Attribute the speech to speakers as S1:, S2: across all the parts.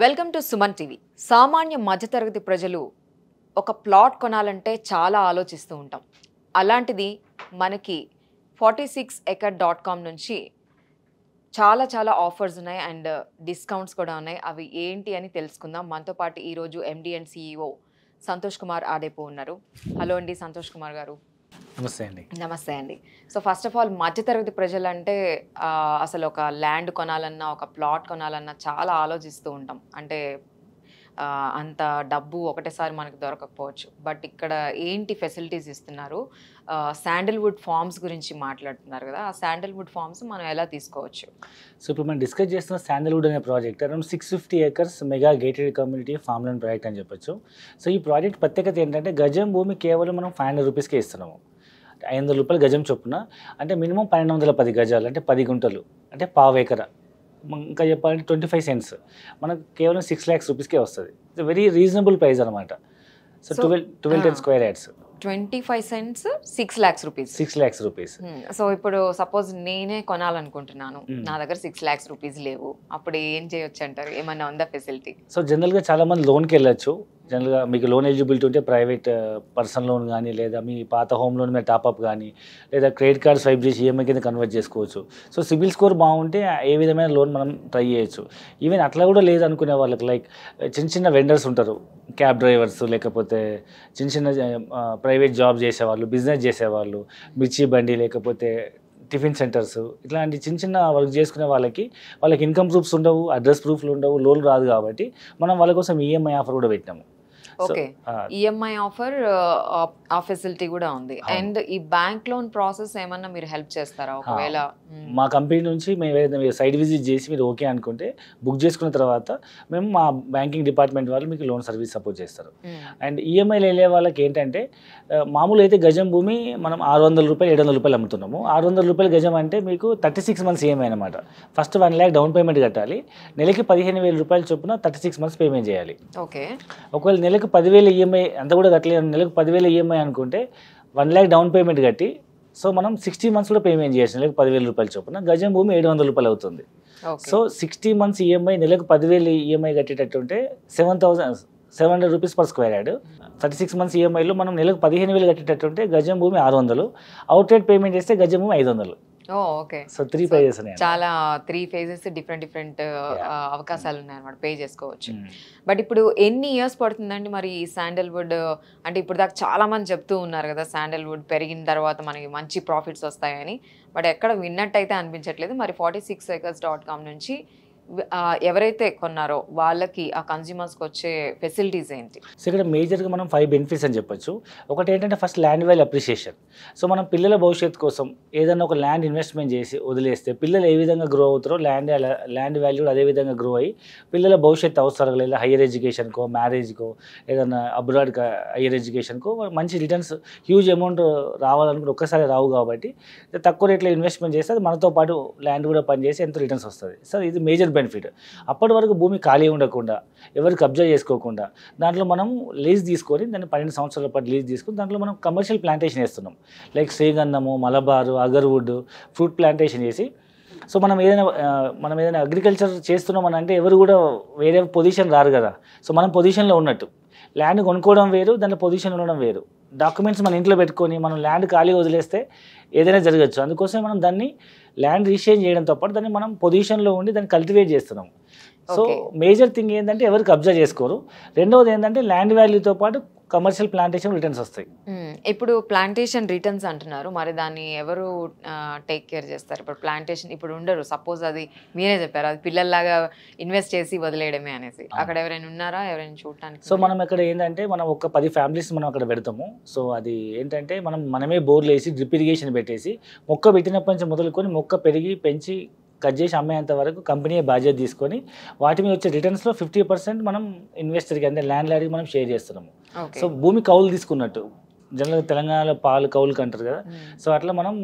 S1: Welcome to Suman TV. సామాన్య మధ్యతరగతి ప్రజలు ఒక ప్లాట్ కొనాలంటే చాలా ఆలోచిస్తూ ఉంటాం. అలాంటిది మనకి 46acre.com నుంచి చాలా ఆఫర్స్ ఉన్నాయి అండ్ డిస్కౌంట్స్ కూడా ఉన్నాయి. అవి ఏంటి అని తెలుసుకుందాం. మనతో పాటు ఈరోజు MD and CEO Santosh Kumar ఆదేపో ఉన్నారు. హలో అండి సంతోష్ కుమార్ గారు.
S2: నమస్తే అండి.
S1: నమస్తే అండి. సో ఫస్ట్ ఆఫ్ ఆల్ మధ్యతరగతి ప్రజలంటే అసలు ఒక ల్యాండ్ కొనాలన్నా ఒక ప్లాట్ కొనాలన్నా చాలా ఆలోచిస్తూ ఉంటాం. అంటే అంత డబ్బు ఒకటేసారి మనకు దొరకకపోవచ్చు. బట్ ఇక్కడ ఏంటి ఫెసిలిటీస్ ఇస్తున్నారు? శాండల్వుడ్ ఫార్మ్స్ గురించి మాట్లాడుతున్నారు కదా, ఆ శాండల్వుడ్ ఫార్మ్స్ మనం ఎలా తీసుకోవచ్చు?
S2: సో ఇప్పుడు మనం డిస్కస్ చేస్తున్న శాండల్వుడ్ అనే project around 650 acres mega gated community farm land project అని చెప్పొచ్చు. సో ఈ ప్రాజెక్ట్ ప్రత్యేకత ఏంటంటే గజం భూమి కేవలం మనం 500 రూపీస్కే ఇస్తున్నాము. 500 రూపాయలు గజం చొప్పున, అంటే మినిమం 1210 గజాలు, అంటే 10 గుంటలు, అంటే పావు ఎకర. ఇంకా చెప్పాలంటే 25 cents మనకు కేవలం 6 lakhs రూపీస్కే వస్తుంది. ఇట్స్ వెరీ రీజనబుల్ ప్రైస్ అనమాట. So 12 square yards
S1: 25 cents 6 lakhs rupees.
S2: 6 lakhs rupees.
S1: So ఇప్పుడు సపోజ్ నేనే కొనాలనుకుంటున్నాను, నా దగ్గర 6 lakhs rupees లేవు, అప్పుడు ఏం చేయొచ్చు అంటారు? ఏమన్నా ఉందా ఫెసిలిటీ?
S2: సో జనరల్గా చాలా మంది లోన్కి వెళ్ళొచ్చు. జనరల్గా మీకు లోన్ ఎలిజిబిలిటీ ఉంటే ప్రైవేట్ పర్సనల్ లోన్ కానీ, లేదా మీ పాత హోమ్ లోన్ మీద టాప్అప్ కానీ, లేదా క్రెడిట్ కార్డ్ స్వైప్ చేసి ఈఎంఐ కింద కన్వర్ట్ చేసుకోవచ్చు. సో సిబిల్ స్కోర్ బాగుంటే ఏ విధమైన లోన్ మనం ట్రై చేయొచ్చు. ఈవెన్ అట్లా కూడా లేదనుకునే వాళ్ళకి, లైక్ చిన్న వెండర్స్ ఉంటారు, క్యాబ్ డ్రైవర్స్, లేకపోతే చిన్న ప్రైవేట్ జాబ్ చేసేవాళ్ళు, బిజినెస్ చేసేవాళ్ళు, మిర్చి బండి, లేకపోతే టిఫిన్ సెంటర్స్, ఇట్లాంటి చిన్న వర్క్ చేసుకునే వాళ్ళకి ఇన్కమ్ ప్రూఫ్స్ ఉండవు, అడ్రస్ ప్రూఫ్లు ఉండవు, లోన్ రాదు. కాబట్టి మనం వాళ్ళ కోసం ఈఎంఐ ఆఫర్ కూడా పెట్టినాము.
S1: ఓకే, ఈఎంఐ ఆఫర్, ఆ ఫెసిలిటీ కూడా ఉంది. అండ్ ఈ బ్యాంక్ లోన్ ప్రాసెస్ ఏమన్నా మీరు హెల్ప్ చేస్తారా? ఒకవేళ
S2: మా కంపెనీ నుంచి మేము సైడ్ విజిట్ చేసి మీరు ఓకే అనుకుంటే బుక్ చేసుకున్న తర్వాత మేము మా బ్యాంకింగ్ డిపార్ట్మెంట్ వాళ్ళు మీకు లోన్ సర్వీస్ సపోర్ట్ చేస్తారు. అండ్ ఈఎంఐలు వెళ్ళే వాళ్ళకి ఏంటంటే, మామూలు అయితే గజం భూమి మనం 600 రూపాయలు 700 రూపాయలు అమ్ముతున్నాము. 600 రూపాయలు గజం అంటే మీకు 36 months ఈఎంఐ అనమాట. ఫస్ట్ 1 lakh డౌన్ పేమెంట్ కట్టాలి. నెలకి 15,000 రూపాయలు చొప్పున 36 months పేమెంట్ చేయాలి.
S1: ఓకే,
S2: ఒకవేళ నెలకు 10,000 ఈఎంఐ అంతా కూడా కట్టలేదు, నెలకు 10,000 ఈఎంఐ అనుకుంటే 1 lakh డౌన్ పేమెంట్ కట్టి, సో మనం 60 months కూడా పేమెంట్ చేయొచ్చు. నెలకు 10,000 రూపాయలు చొప్పున గజం భూమి 700 రూపాయలు అవుతుంది. సో 60 months ఈఎంఐ నెలకు 10,000 ఈఎంఐ కట్టేటట్టు ఉంటే 7,700 rupees per square yard. 36 months ఈఎంఐలో మనం నెలకు 15,000 కట్టేటట్టు ఉంటే గజం భూమి 600, అవుట్ రేట్ పేమెంట్ చేస్తే గజం భూమి 500.
S1: ఓకే,
S2: సో 3 phases ఉన్నాయి.
S1: చాలా 3 phases డిఫరెంట్ అవకాశాలు ఉన్నాయి అన్నమాట, పే చేసుకోవచ్చు. బట్ ఇప్పుడు ఎన్ని ఇయర్స్ పడుతుందండి మరి ఈ శాండల్వుడ్? అంటే ఇప్పుడు దాకా చాలా మంది చెప్తూ ఉన్నారు కదా, శాండల్వుడ్ పెరిగిన తర్వాత మనకి మంచి ప్రాఫిట్స్ వస్తాయని. బట్ ఎక్కడ విన్నట్టయితే అనిపించట్లేదు. మరి 46acres.com నుంచి ఎవరైతే కొన్నారో వాళ్ళకి, ఆ కన్స్యూమర్స్కి వచ్చే ఫెసిలిటీస్ ఏంటి?
S2: సో ఇక్కడ మేజర్గా మనం 5 బెనిఫిట్స్ అని చెప్పొచ్చు. ఒకటి ఏంటంటే, first land value appreciation. So మనం పిల్లల భవిష్యత్తు కోసం ఏదైనా ఒక ల్యాండ్ ఇన్వెస్ట్మెంట్ చేసి వదిలేస్తే పిల్లలు ఏ విధంగా గ్రో అవుతారో ల్యాండ్ వాల్యూ అదే విధంగా గ్రో అయ్యి పిల్లల భవిష్యత్తు అవసరాలు, లేదా హైయర్ ఎడ్యుకేషన్కో, మ్యారేజ్కో, ఏదైనా అబ్రాడ్ హైయర్ ఎడ్యుకేషన్కో మంచి రిటర్న్స్, హ్యూజ్ అమౌంట్ రావాలనుకుంటే ఒక్కసారి రావు. కాబట్టి తక్కువ రేట్లో ఇన్వెస్ట్మెంట్ చేస్తే అది మనతో పాటు ల్యాండ్ కూడా పనిచేసి ఎంతో రిటర్న్స్ వస్తుంది. సో ఇది మేజర్ బెనిఫిట్. అప్పటి వరకు భూమి ఖాళీ ఉండకుండా, ఎవరు కబ్జా చేసుకోకుండా, దాంట్లో మనం లీజ్ తీసుకొని, దాన్ని 12 సంవత్సరాల పాటు లీజ్ తీసుకొని దాంట్లో మనం కమర్షియల్ ప్లాంటేషన్ వేస్తున్నాం. లైక్ శ్రీగంధము, మలబారు, అగర్వుడ్, ఫ్రూట్ ప్లాంటేషన్ చేసి. సో మనం ఏదైనా అగ్రికల్చర్ చేస్తున్నాం అని అంటే ఎవరు కూడా వేరే పొజిషన్ రారు కదా. సో మనం పొజిషన్లో ఉన్నట్టు, ల్యాండ్ కొనుక్కోవడం వేరు, దాంట్లో పొజిషన్ ఉండడం వేరు. డాక్యుమెంట్స్ మన ఇంట్లో పెట్టుకొని మనం ల్యాండ్ ఖాళీ వదిలేస్తే ఏదైనా జరగచ్చు. అందుకోసం మనం దాన్ని ల్యాండ్ రిజిస్ట్రేషన్ చేయడంతో పాటు దాన్ని మనం పొజిషన్లో ఉండి దాన్ని కల్టివేట్ చేస్తున్నాం. సో మేజర్ థింగ్ ఏంటంటే ఎవరు కబ్జా చేసుకోరు. రెండవది ఏంటంటే ల్యాండ్ వాల్యూతో పాటు కమర్షియల్ ప్లాంటేషన్ రిటర్న్స్ వస్తాయి.
S1: ఇప్పుడు ప్లాంటేషన్ రిటర్న్స్ అంటున్నారు, మరి దాన్ని ఎవరు టేక్ కేర్ చేస్తారు? ఇప్పుడు ప్లాంటేషన్ ఇప్పుడు ఉండరు, సపోజ్ అది మీరే చెప్పారు, అది పిల్లల్లాగా ఇన్వెస్ట్ చేసి వదిలేయడమే అనేసి. అక్కడ ఎవరైనా ఉన్నారా, ఎవరైనా చూడటానికి?
S2: సో మనం ఇక్కడ ఏంటంటే, మనం ఒక 10 families మనం అక్కడ పెడతాము. సో అది ఏంటంటే, మనమే బోర్లు వేసి డ్రిప్ ఇరిగేషన్ పెట్టేసి మొక్క పెట్టినప్పటి నుంచి మొదలుకొని మొక్క పెరిగి పెంచి కట్ చేసి అమ్మేంత వరకు కంపెనీ బాధ్యత తీసుకొని వాటి మీద వచ్చే రిటర్న్స్లో 50% మనం ఇన్వెస్టర్కి, అంటే ల్యాండ్ లార్డ్కి మనం షేర్ చేస్తున్నాము. సో భూమి కౌలు తీసుకున్నట్టు. జనరల్గా తెలంగాణలో పాలు కౌలుకి అంటారు కదా. సో అట్లా మనం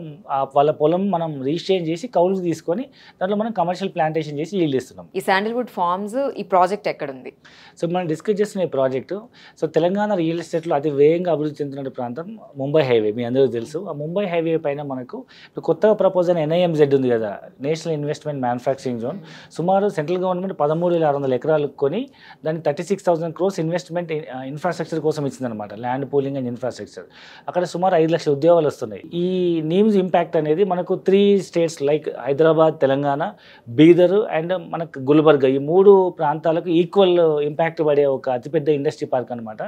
S2: వాళ్ళ పొలం మనం రిజిస్ట్రేషన్ చేసి కౌలుకి తీసుకొని దాంట్లో మనం కమర్షియల్ ప్లాంటేషన్ చేసి ఈల్డ్ ఇస్తున్నాం.
S1: ఈ శాండల్వుడ్ ఫార్మ్స్ ఈ ప్రాజెక్ట్ ఎక్కడుంది?
S2: సో మనం డిస్కస్ చేస్తున్న ఈ ప్రాజెక్టు, సో తెలంగాణ రియల్ ఎస్టేట్లో అతి వేగంగా అభివృద్ధి చెందుతున్న ప్రాంతం ముంబై హైవే. మీ అందరికీ తెలుసు. ఆ ముంబై హైవే పైన మనకు ఇప్పుడు కొత్తగా ప్రపోజ్ అయిన NIMZ ఉంది కదా, నేషనల్ ఇన్వెస్ట్మెంట్ మ్యానుఫ్యాక్చరింగ్ జోన్. సుమారు సెంట్రల్ గవర్నమెంట్ 13,600 ఎకరాలు కొని దాన్ని 36,000 crores ఇన్వెస్ట్మెంట్ ఇన్ఫ్రాస్ట్రక్చర్ కోసం ఇచ్చిందనమాట, ల్యాండ్ పూలింగ్ అండ్ ఇన్ఫ్రాస్ట్రక్చర్. అక్కడ సుమారు 5 లక్షల ఉద్యోగాలు వస్తున్నాయి. ఈ నీమ్స్ ఇంపాక్ట్ అనేది మనకు 3 states like Hyderabad, Telangana, Bidar and మనకు గుల్బర్గా, ఈ 3 ప్రాంతాలకు ఈక్వల్ ఇంపాక్ట్ పడే ఒక అతిపెద్ద ఇండస్ట్రీ పార్క్ అనమాట.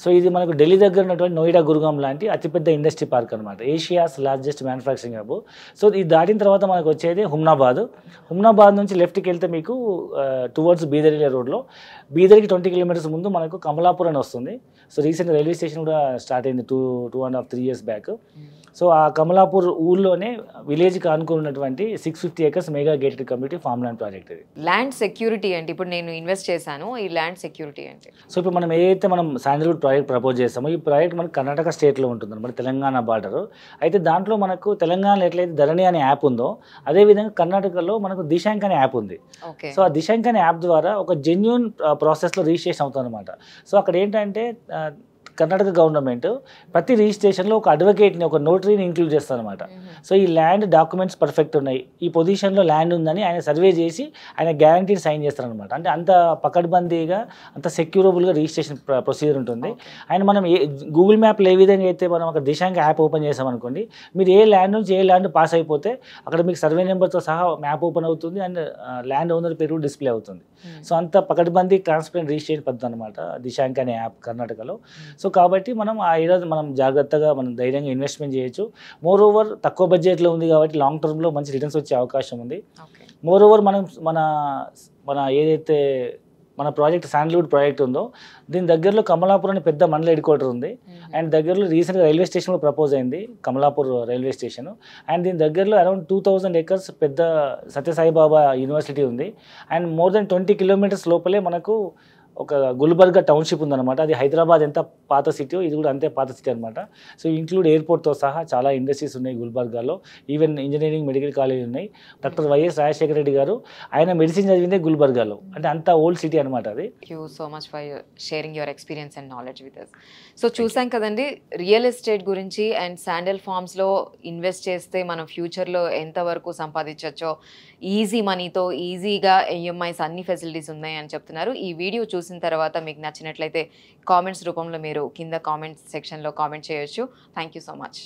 S2: సో ఇది మనకు ఢిల్లీ దగ్గర ఉన్నటువంటి నోయిడా, గురుగాం లాంటి అతిపెద్ద ఇండస్ట్రీ పార్క్ అనమాట, Asia's largest manufacturing hub. So ఇది దాటిన తర్వాత మనకు వచ్చేది హుమ్నాబాద్ నుంచి లెఫ్ట్కి వెళ్తే మీకు టువర్డ్స్ బీదర్ రోడ్లో, బీదర్కి 20 kilometers ముందు మనకు కమలాపూర్ అని వస్తుంది. సో రీసెంట్ రైల్వే స్టేషన్ కూడా స్టార్ట్ అయింది 2.5-3 years బ్యాక్. సో ఆ కమలాపూర్ ఊళ్ళోనే విలేజ్కి ఆనుకున్నటువంటి 650 acres mega gated community farm land project ఇది.
S1: ల్యాండ్ సెక్యూరిటీ అంటే ఇప్పుడు నేను ఇన్వెస్ట్ చేశాను, ఈ ల్యాండ్ సెక్యూరిటీ అంటే
S2: సో ఇప్పుడు మనం ఏదైతే మనం శాండల్వుడ్ ప్రాజెక్ట్ ప్రపోజ్ చేస్తామో, ఈ ప్రాజెక్ట్ మనకు కర్ణాటక స్టేట్లో ఉంటుంది అనమాట, తెలంగాణ బార్డర్. అయితే దాంట్లో మనకు తెలంగాణలో ఎట్లయితే ధరణి అనే యాప్ ఉందో, అదేవిధంగా కర్ణాటకలో మనకు దిశాంక్ అనే యాప్ ఉంది. సో ఆ దిశాంక్ అనే యాప్ ద్వారా ఒక జెన్యూన్ ప్రాసెస్లో రిజిస్ట్రేషన్ అవుతుంది అనమాట. సో అక్కడ ఏంటంటే కర్ణాటక గవర్నమెంట్ ప్రతి రిజిస్ట్రేషన్లో ఒక అడ్వకేట్ని, ఒక నోటరీని ఇంక్లూడ్ చేస్తారనమాట. సో ఈ ల్యాండ్ డాక్యుమెంట్స్ పర్ఫెక్ట్ ఉన్నాయి, ఈ పొజిషన్లో ల్యాండ్ ఉందని ఆయన సర్వే చేసి ఆయన గ్యారంటీ సైన్ చేస్తారనమాట. అంటే అంత పకడ్బందీగా, అంత సెక్యూరబుల్గా రిజిస్ట్రేషన్ ప్రొసీజర్ ఉంటుంది. ఆయన మనం గూగుల్ మ్యాప్లో ఏ విధంగా అయితే మనం ఒక దిశాంక్ యాప్ ఓపెన్ చేసామనుకోండి, మీరు ఏ ల్యాండ్ నుంచి ఏ ల్యాండ్ పాస్ అయిపోతే అక్కడ మీకు సర్వే నెంబర్తో సహా మ్యాప్ ఓపెన్ అవుతుంది అండ్ ల్యాండ్ ఓనర్ పేరు డిస్ప్లే అవుతుంది. సో అంత పకడ్బందీ ట్రాన్స్పరెంట్ రిజిస్ట్రేషన్ పద్ధతి అనమాట దిశాంక్ అనే యాప్ కర్ణాటకలో. సో కాబట్టి మనం ఆ ఏడాది మనం జాగ్రత్తగా మనం ధైర్యంగా ఇన్వెస్ట్మెంట్ చేయొచ్చు. మోర్ ఓవర్ తక్కువ బడ్జెట్లో ఉంది కాబట్టి లాంగ్ టర్మ్లో మంచి రిటర్న్స్ వచ్చే అవకాశం ఉంది. మోర్ ఓవర్ మనం మన ఏదైతే మన ప్రాజెక్ట్ శాండల్వుడ్ ప్రాజెక్ట్ ఉందో, దీని దగ్గరలో కమలాపూర్ అని పెద్ద మండల హెడ్ క్వార్టర్ ఉంది. అండ్ దగ్గరలో రీసెంట్గా రైల్వే స్టేషన్ కూడా ప్రపోజ్ అయింది, కమలాపూర్ రైల్వే స్టేషన్. అండ్ దీని దగ్గరలో అరౌండ్ 2,000 acres పెద్ద సత్యసాయిబాబా యూనివర్సిటీ ఉంది. అండ్ మోర్ దెన్ 20 kilometers లోపలే మనకు ఒక గుల్బర్గా టౌన్షిప్ ఉందన్నమాట. అది హైదరాబాద్ ఎంత పాత సిటీ, ఇది కూడా అంతే పాత సిటీ అనమాట. సో ఇంక్లూడ్ ఎయిర్పోర్ట్తో సహా చాలా ఇండస్ట్రీస్ ఉన్నాయి గుల్బర్గాలో. ఈవెన్ ఇంజనీరింగ్, మెడికల్ కాలేజ్ ఉన్నాయి. డాక్టర్ వైఎస్ రాజశేఖర రెడ్డి గారు ఆయన మెడిసిన్ చదివిందే గుల్బర్గాలో, అంటే అంత ఓల్డ్ సిటీ అనమాట అది.
S1: Thank you so much for sharing your experience and knowledge with us. So చూసాం కదండి రియల్ ఎస్టేట్ గురించి అండ్ శాండల్ ఫార్మ్స్లో ఇన్వెస్ట్ చేస్తే మనం ఫ్యూచర్లో ఎంతవరకు సంపాదించవచ్చో, ఈజీ మనీతో ఈజీగా EMIs అన్ని ఫెసిలిటీస్ ఉన్నాయి అని చెప్తున్నారు. ఈ వీడియో చూసిన తర్వాత మీకు నచ్చినట్లయితే కామెంట్స్ రూపంలో మీరు కింద కామెంట్స్ సెక్షన్లో కామెంట్ చేయొచ్చు. Thank you so much.